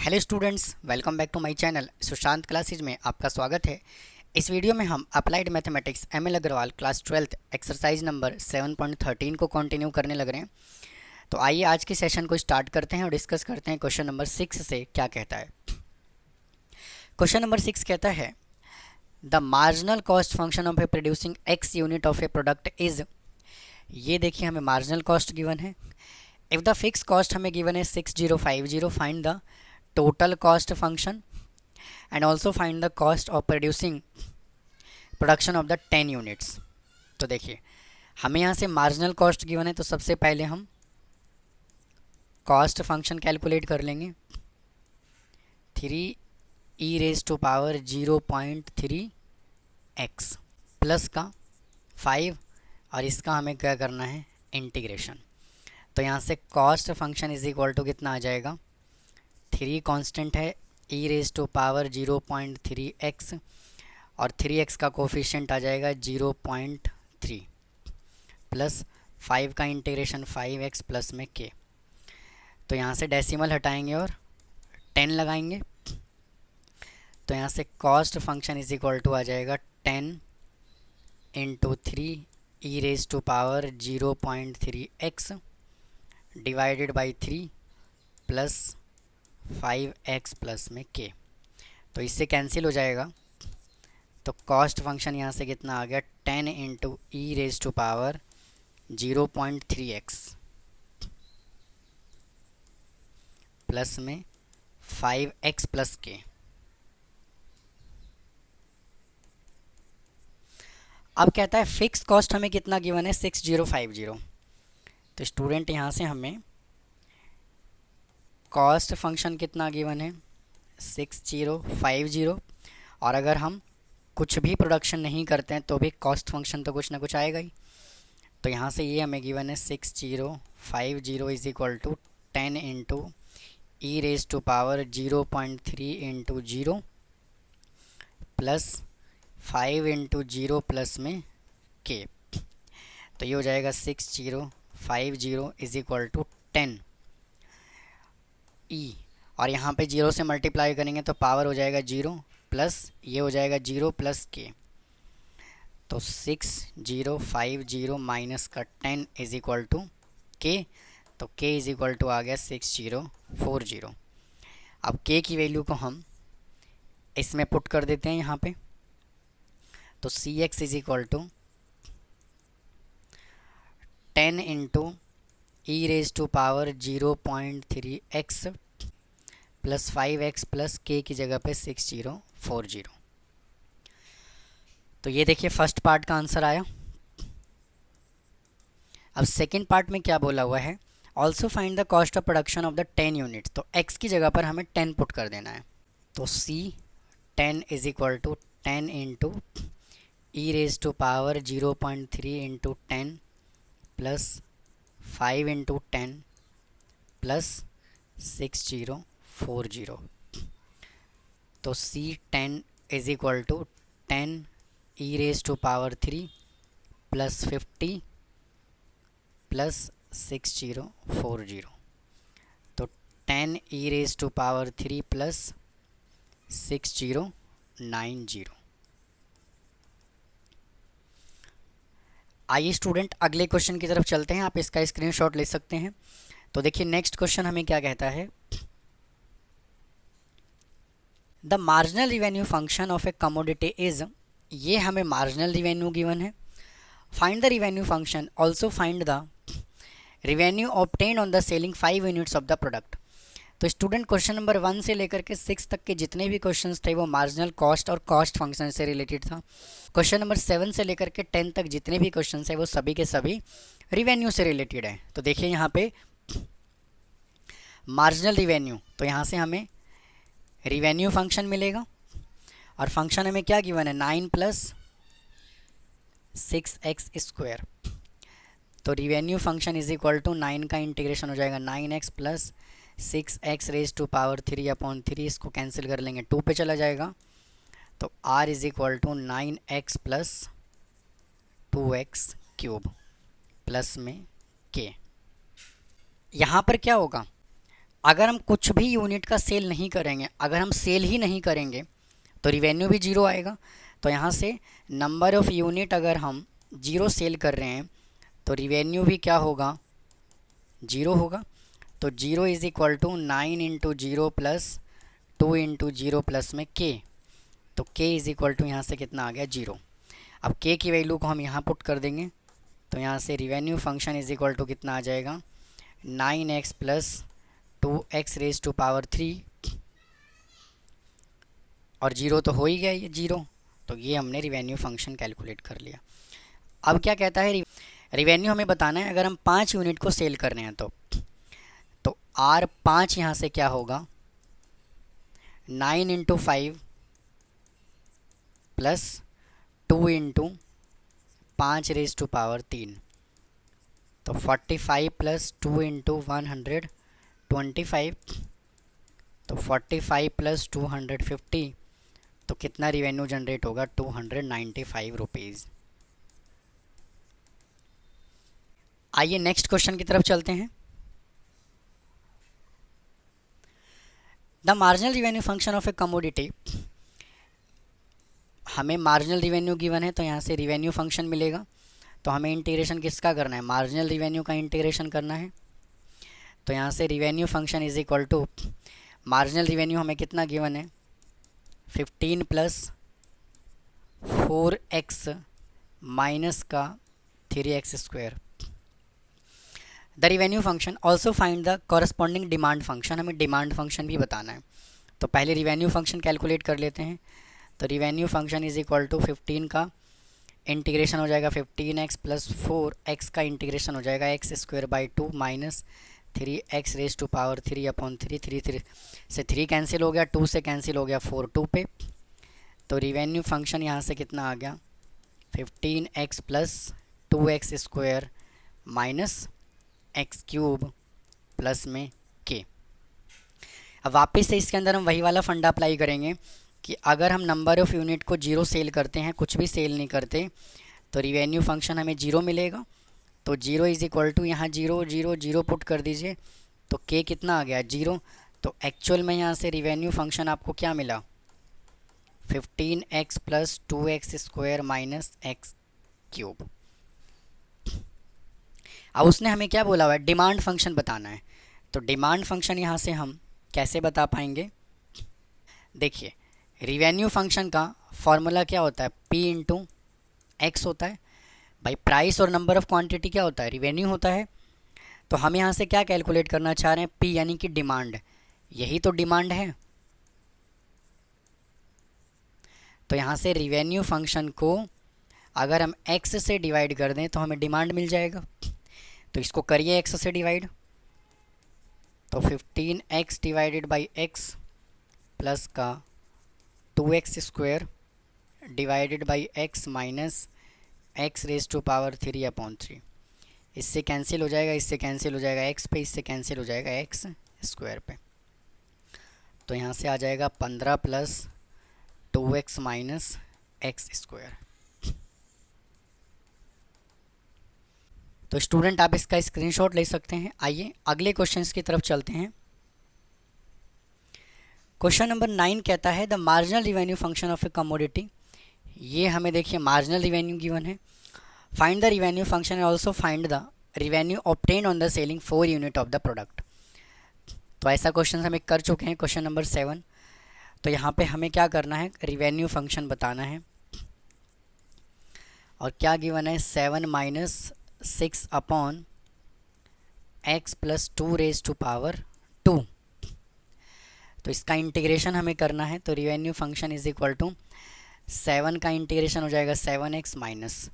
Hello students, welcome back to my channel Sushant classes में आपका स्वागत है। इस वीडियो में हम applied mathematics ML Agarwal class 12th exercise number 7.13 को कंटिन्यू करने लग रहे हैं। तो आइए आज के सेशन को स्टार्ट करते हैं और डिस्कस करते हैं क्वेश्चन नंबर 6 से क्या कहता है। क्वेश्चन नंबर 6 कहता है the marginal cost function of A producing x unit of A product is. ये देखिए, हमें मार्जिनल कॉस्ट गिवन है। इफ़ द फिक्स कॉस्ट हमें गिवन है 6050, find the total cost function and also find the cost of production of the 10 units। तो देखिए, हमें यहाँ से मार्जिनल कॉस्ट गिवन है, तो सबसे पहले हम कॉस्ट फंक्शन कैलकुलेट कर लेंगे। 3e⁻0.3x प्लस का 5 और इसका हमें क्या करना है, इंटीग्रेशन। तो यहाँ से cost function is equal to कितना आ जाएगा, 3 कांस्टेंट है, e⁻0.3x और 3x का कोफिशिएंट आ जाएगा 0.3 प्लस 5 का इंटीग्रेशन 5x प्लस में k। तो यहाँ से डेसिमल हटाएंगे और 10 लगाएंगे। तो यहाँ से cost function is equal to आ जाएगा 10 into 3e⁻0.3x divided by 3 plus 5x plus में k। तो इससे कैंसिल हो जाएगा। तो कॉस्ट फंक्शन यहाँ से कितना आ गया, 10 इंटू e⁻0.3x प्लस में 5x प्लस k। अब कहता है फिक्स कॉस्ट हमें कितना गिवन है, 6050। तो स्टूडेंट यहाँ से हमें कॉस्ट फंक्शन कितना गिवन है, 6050। और अगर हम कुछ भी प्रोडक्शन नहीं करते हैं तो भी कॉस्ट फंक्शन तो कुछ ना कुछ आएगा ही। तो यहाँ से ये हमें गिवन है 6050 is equal to 10 into e⁻0.3 into 0 plus 5 into 0 plus में k। तो ये हो जाएगा 6050 इज इक्वल टू 10 ई, और यहाँ पे 0 से मल्टीप्लाई करेंगे तो पावर हो जाएगा 0 प्लस ये हो जाएगा 0 प्लस के। तो 6050 माइनस का 10 इज इक्वल टू के। तो k इज इक्वल टू आ गया 6040। अब k की वैल्यू को हम इसमें पुट कर देते हैं यहाँ पे। तो cx is equal to 10 into e⁻0.3x plus 5x plus k की जगह पे 6040। तो ये देखिए फर्स्ट पार्ट का आंसर आया। अब सेकंड पार्ट में क्या बोला हुआ है, also find the cost of production of the 10 units. तो x की जगह पर हमें 10 पुट कर देना है। तो c10 is equal to 10 into e⁻0.3 into 10 plus 5 into 10 plus 6040। तो c10 is equal to 10 e⁻3 plus 50 plus 6040। तो 10 e⁻3 प्लस 6090। आइए स्टूडेंट अगले क्वेश्चन की तरफ चलते हैं। आप इसका स्क्रीनशॉट ले सकते हैं। तो देखिए नेक्स्ट क्वेश्चन हमें क्या कहता है, the marginal revenue function of A commodity is. ये हमें मार्जिनल रिवेन्यू गिवन है। Find the revenue function, also find the revenue obtained on the selling 5 units of the product. तो स्टूडेंट क्वेश्चन नंबर 1 से लेकर के 6 तक के जितने भी क्वेश्चंस थे वो मार्जिनल कॉस्ट और कॉस्ट फंक्शन से रिलेटेड था। क्वेश्चन नंबर 7 से लेकर के 10 तक जितने भी क्वेश्चंस है वो सभी के सभी रिवेन्यू से रिलेटेड है। तो देखिए यहाँ पे मार्जिनल रिवेन्यू, तो यहाँ से हमें रिवेन्यू फंक्शन मिलेगा और फंक्शन हमें क्या गिवन है, 9 प्लस 6x स्क्वायर। तो revenue function is equal to 9 का इंटीग्रेशन हो जाएगा 9x प्लस 6x⁻³ इसको कैंसिल कर लेंगे, 2 पे चला जाएगा। तो r is equal to 9x plus 2x³ plus में k। यहाँ पर क्या होगा, अगर हम कुछ भी यूनिट का सेल नहीं करेंगे, अगर हम सेल ही नहीं करेंगे तो रिवेन्यू भी जीरो आएगा। तो यहाँ से नंबर ऑफ़ यूनिट अगर हम जीरो सेल कर रहे हैं तो रिवेन्यू भी क्या होगा, जीरो होगा। तो zero is equal to 9 into zero प्लस 2 इंटू जीरो प्लस में के। तो के इज़ इक्वल टू यहाँ से कितना आ गया, जीरो। अब के की वैल्यू को हम यहाँ पुट कर देंगे तो यहाँ से revenue function is equal to कितना आ जाएगा, 9x plus 2x raise to power 3, और जीरो तो हो ही गया ये जीरो। तो ये हमने रिवेन्यू फंक्शन कैलकुलेट कर लिया। अब क्या कहता है, रिवेन्यू हमें बताना है अगर हम 5 यूनिट को सेल कर रहे हैं तो R5 यहाँ से क्या होगा, 9 into 5 plus 2 into 5 raise to power 3, तो 45 प्लस 2 इंटू 125, तो 45 प्लस 250, तो कितना रिवेन्यू जनरेट होगा, 295 रुपीज़। आइए नेक्स्ट क्वेश्चन की तरफ चलते हैं। The marginal revenue function of A commodity, हमें मार्जिनल रिवेन्यू गिवन है तो यहाँ से रिवेन्यू फंक्शन मिलेगा। तो हमें इंटीग्रेशन किसका करना है, मार्जिनल रिवेन्यू का इंटीग्रेशन करना है। तो यहाँ से revenue function is equal to, marginal revenue हमें कितना गिवन है, 15 प्लस 4x माइनस का 3x square. The revenue function also find the corresponding demand function, हमें डिमांड फंक्शन भी बताना है। तो पहले रिवेन्यू फंक्शन कैलकुलेट कर लेते हैं। तो revenue function is equal to 15 का इंटीग्रेशन हो जाएगा 15x प्लस 4x का इंटीग्रेशन हो जाएगा x square by 2 minus 3x raise to power 3 upon 3, 3 से 3 कैंसिल हो गया, 2 से कैंसिल हो गया 4 2 पे। तो रिवेन्यू फंक्शन यहाँ से कितना आ गया, 15x plus 2x square minus x cube plus में के। अब वापस से इसके अंदर हम वही वाला फंडा अप्लाई करेंगे कि अगर हम नंबर ऑफ़ यूनिट को जीरो सेल करते हैं, कुछ भी सेल नहीं करते, तो रिवेन्यू फंक्शन हमें जीरो मिलेगा। तो जीरो इज़ इक्वल टू यहाँ जीरो जीरो जीरो पुट कर दीजिए, तो के कितना आ गया, जीरो। तो एक्चुअल में यहाँ से रिवेन्यू फंक्शन आपको क्या मिला, 15x plus 2x square minus x cube. अब उसने हमें क्या बोला हुआ है, डिमांड फंक्शन बताना है। तो डिमांड फंक्शन यहाँ से हम कैसे बता पाएंगे, देखिए रिवेन्यू फंक्शन का फॉर्मूला क्या होता है, P इंटू एक्स होता है। भाई प्राइस और नंबर ऑफ़ क्वांटिटी क्या होता है, रिवेन्यू होता है। तो हम यहाँ से क्या कैलकुलेट करना चाह रहे हैं, P यानी कि डिमांड, यही तो डिमांड है। तो यहाँ से रिवेन्यू फंक्शन को अगर हम x से डिवाइड कर दें तो हमें डिमांड मिल जाएगा। तो इसको करिए x से डिवाइड, तो 15x divided by x plus का 2x square divided by x minus x raise to power 3 upon 3। इससे कैंसिल हो जाएगा, इससे कैंसिल हो जाएगा x पे, इससे कैंसिल हो जाएगा x स्क्वायर पे। तो यहाँ से आ जाएगा 15 plus 2x minus x square. तो स्टूडेंट आप इसका स्क्रीनशॉट ले सकते हैं। आइए अगले क्वेश्चंस की तरफ चलते हैं। क्वेश्चन नंबर 9 कहता है the marginal revenue function of A commodity. ये हमें देखिए मार्जिनल रिवेन्यू गिवन है। Find the revenue function and also find the revenue obtained on the selling 4 unit of the product. तो ऐसा क्वेश्चन हम कर चुके हैं, क्वेश्चन नंबर 7। तो यहाँ पे हमें क्या करना है, रिवेन्यू फंक्शन बताना है। और क्या गिवन है, 7 minus 6 upon x plus 2 raise to power 2। तो इसका इंटीग्रेशन हमें करना है। तो revenue function is equal to 7 का इंटीग्रेशन हो जाएगा 7x माइनस,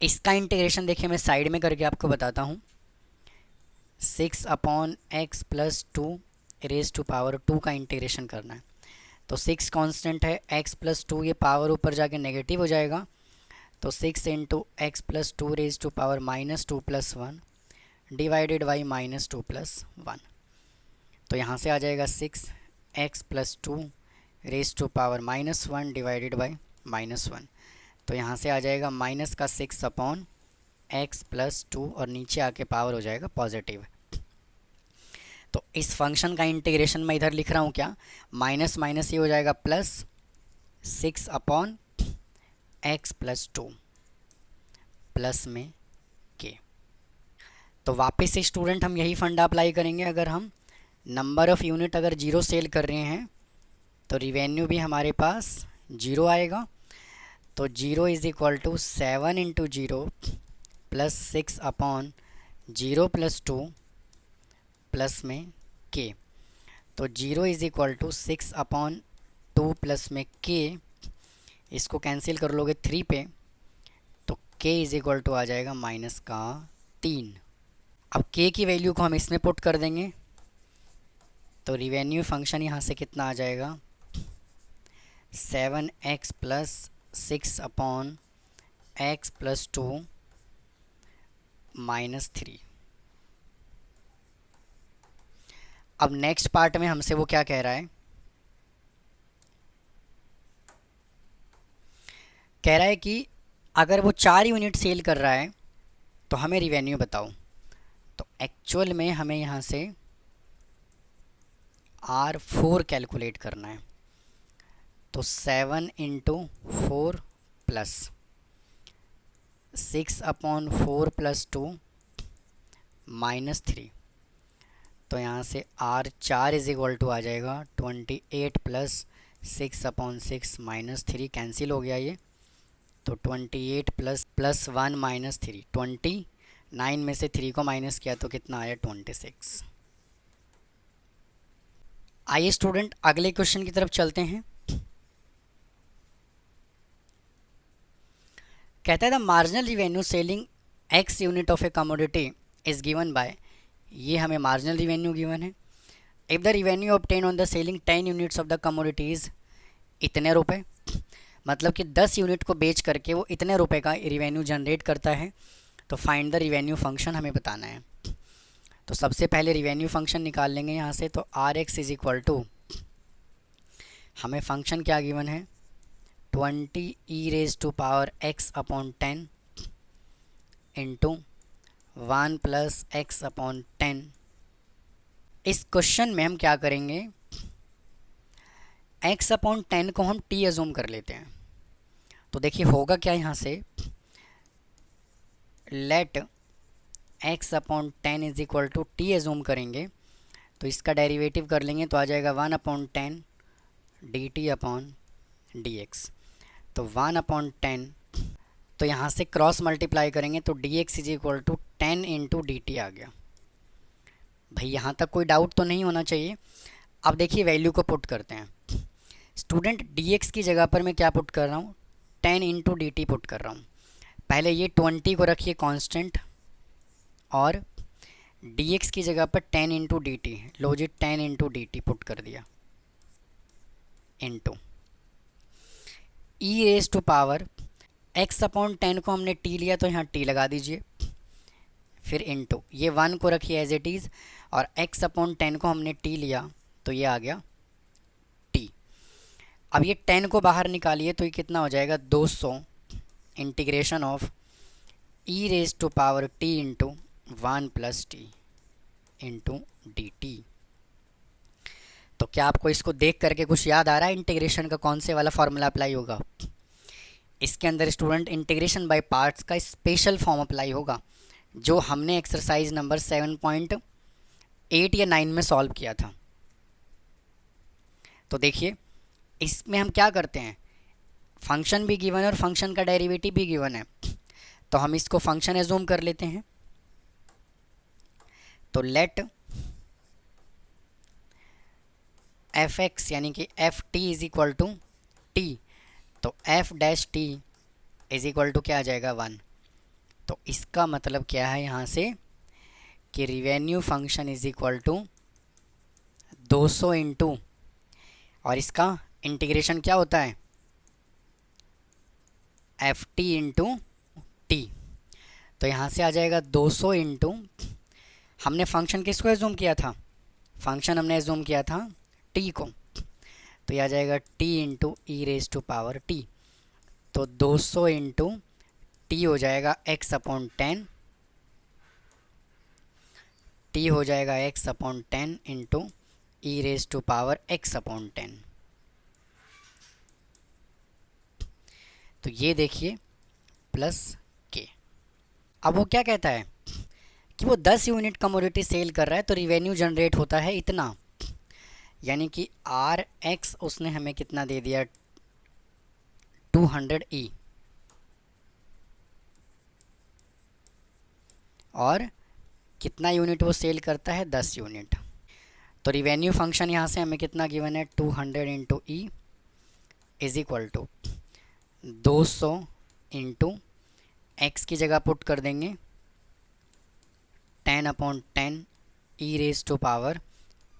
इसका इंटीग्रेशन देखिए मैं साइड में करके आपको बताता हूँ, 6 upon X plus 2 raise to power 2 का इंटीग्रेशन करना है। तो 6 कांस्टेंट है, x प्लस 2 ये पावर ऊपर जाके नेगेटिव हो जाएगा। तो 6 into X plus 2 raise to power minus 2 plus 1 divided by minus 2 plus 1। तो यहाँ से आ जाएगा 6x plus 2 raise to power minus 1 divided by minus 1। तो यहाँ से आ जाएगा माइनस का 6 अपॉन एक्स प्लस 2 और नीचे आके पावर हो जाएगा पॉजिटिव। तो इस फंक्शन का इंटीग्रेशन मैं इधर लिख रहा हूँ क्या, माइनस माइनस ये हो जाएगा प्लस 6/x+2 प्लस में k। तो वापस से स्टूडेंट हम यही फंडा अप्लाई करेंगे। अगर हम नंबर ऑफ़ यूनिट अगर 0 सेल कर रहे हैं तो रिवेन्यू भी हमारे पास 0 आएगा। तो 0 is equal to 7 into 0 plus 6/0+2 plus में k। तो 0 इज़ इक्वल टू 6/2 प्लस में k, इसको कैंसिल कर लोगे 3 पे, तो k इज़ इक्वल टू आ जाएगा -3। अब k की वैल्यू को हम इसमें पुट कर देंगे, तो रिवेन्यू फंक्शन यहाँ से कितना आ जाएगा, 7x प्लस 6/x+2 -3। अब नेक्स्ट पार्ट में हमसे वो क्या कह रहा है, कह रहा है कि अगर वो 4 यूनिट सेल कर रहा है तो हमें रिवेन्यू बताओ। तो एक्चुअल में हमें यहाँ से R4 कैलकुलेट करना है। तो 7 इंटू 4 प्लस 6/4+2 -3। तो यहाँ से R4 इज़ इक्वल टू आ जाएगा 28 प्लस 6/6 -3, कैंसिल हो गया ये। तो 28 प्लस 1 -3, 29 में से 3 को माइनस किया तो कितना आया, 26। आइए स्टूडेंट अगले क्वेश्चन की तरफ चलते हैं। कहता है the marginal revenue selling x unit of A commodity is given by, ये हमें मार्जिनल रिवेन्यू गिवन है। If the revenue obtain on the selling 10 units of the commodities इतने रुपए, मतलब कि 10 यूनिट को बेच करके वो इतने रुपए का रिवेन्यू जनरेट करता है। तो फाइंड द रिवेन्यू फंक्शन हमें बताना है। तो सबसे पहले रिवेन्यू फंक्शन निकाल लेंगे यहाँ से। तो Rx इज़ इक्वल टू, हमें फंक्शन क्या गिवन है, 20e⁻x/10 इंटू 1 + x/10। इस क्वेश्चन में हम क्या करेंगे, x/10 को हम t एज्यूम कर लेते हैं। तो देखिए होगा क्या, यहाँ से let x/10 is equal to t assume करेंगे तो इसका डेरिवेटिव कर लेंगे तो आ जाएगा 1/10 dt/dx। तो 1/10, तो यहाँ से क्रॉस मल्टीप्लाई करेंगे तो dx is equal to 10 into dt आ गया। भाई यहाँ तक कोई डाउट तो नहीं होना चाहिए। अब देखिए वैल्यू को पुट करते हैं। स्टूडेंट dx की जगह पर मैं क्या पुट कर रहा हूँ, 10 इंटू dt पुट कर रहा हूँ। पहले ये 20 को रखिए कांस्टेंट और dx की जगह पर 10 इंटू डी टी, लो जी 10 इंटू डी टी पुट कर दिया, इंटू e⁻ x/10 को हमने t लिया तो यहाँ t लगा दीजिए, फिर इंटू ये 1 को रखिए एज इट इज़ और x/10 को हमने t लिया तो ये आ गया t। अब ये 10 को बाहर निकालिए तो ये कितना हो जाएगा, 200 integration of e⁻t into 1 + t into D T. तो क्या आपको इसको देख करके कुछ याद आ रहा है, इंटीग्रेशन का कौन से वाला फॉर्मूला अप्लाई होगा? इसके अंदर स्टूडेंट इंटीग्रेशन बाय पार्ट्स का स्पेशल फॉर्म अप्लाई होगा जो हमने एक्सरसाइज नंबर 7.8 या 9 में सॉल्व किया था। तो देखिए इसमें हम क्या करते हैं, फंक्शन भी गिवन है और फंक्शन का डेरिवेटिव भी गिवन है, तो हम इसको फंक्शन एज्यूम कर लेते हैं। तो लेट f(x) यानी कि ft is equal to t, तो f' t is equal to क्या आ जाएगा, 1। तो इसका मतलब क्या है यहाँ से कि revenue function is equal to 200 into, और इसका इंटीग्रेशन क्या होता है, ft इंटू टी। तो यहाँ से आ जाएगा 200 इंटू, हमने फंक्शन किसको एज्यूम किया था, फंक्शन हमने एज्यूम किया था t को, तो यह आ जाएगा t इंटू e⁻t। तो 200 इंटू टी हो जाएगा x/10 टी हो जाएगा x/10 इंटू e⁻x/10। तो ये देखिए प्लस के। अब वो क्या कहता है कि वो 10 यूनिट कमोडिटी सेल कर रहा है तो रिवेन्यू जनरेट होता है इतना, यानी कि RX उसने हमें कितना दे दिया 200E, और कितना यूनिट वो सेल करता है 10 यूनिट। तो रिवेन्यू फंक्शन यहाँ से हमें कितना गिवन है 200 into E is equal to 200 into X की जगह पुट कर देंगे 10/10 e⁻,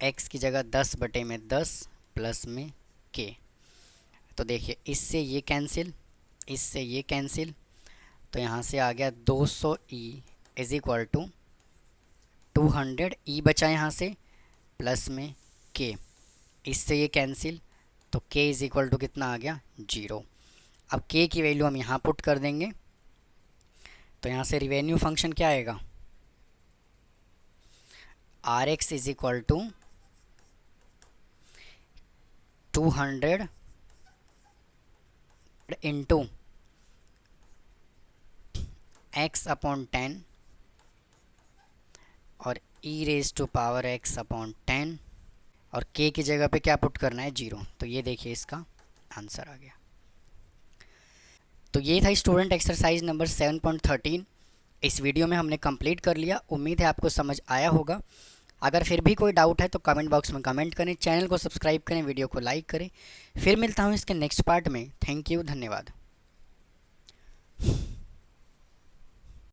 एक्स की जगह 10/10 प्लस में के। तो देखिए इससे ये कैंसिल, इससे ये कैंसिल, तो यहाँ से आ गया 200E is equal to 200E बचा यहाँ से प्लस में के, इससे ये कैंसिल, तो k इज इक्वल टू कितना आ गया 0। अब k की वैल्यू हम यहाँ पुट कर देंगे, तो यहाँ से रिवेन्यू फंक्शन क्या आएगा RX is equal to 200 into x/10 और e⁻x/10, और k की जगह पे क्या पुट करना है 0। तो ये देखिए इसका आंसर आ गया। तो ये था स्टूडेंट एक्सरसाइज नंबर 7.13। इस वीडियो में हमने कंप्लीट कर लिया। उम्मीद है आपको समझ आया होगा। अगर फिर भी कोई डाउट है तो कमेंट बॉक्स में कमेंट करें, चैनल को सब्सक्राइब करें, वीडियो को लाइक करें। फिर मिलता हूँ इसके नेक्स्ट पार्ट में। थैंक यू, धन्यवाद।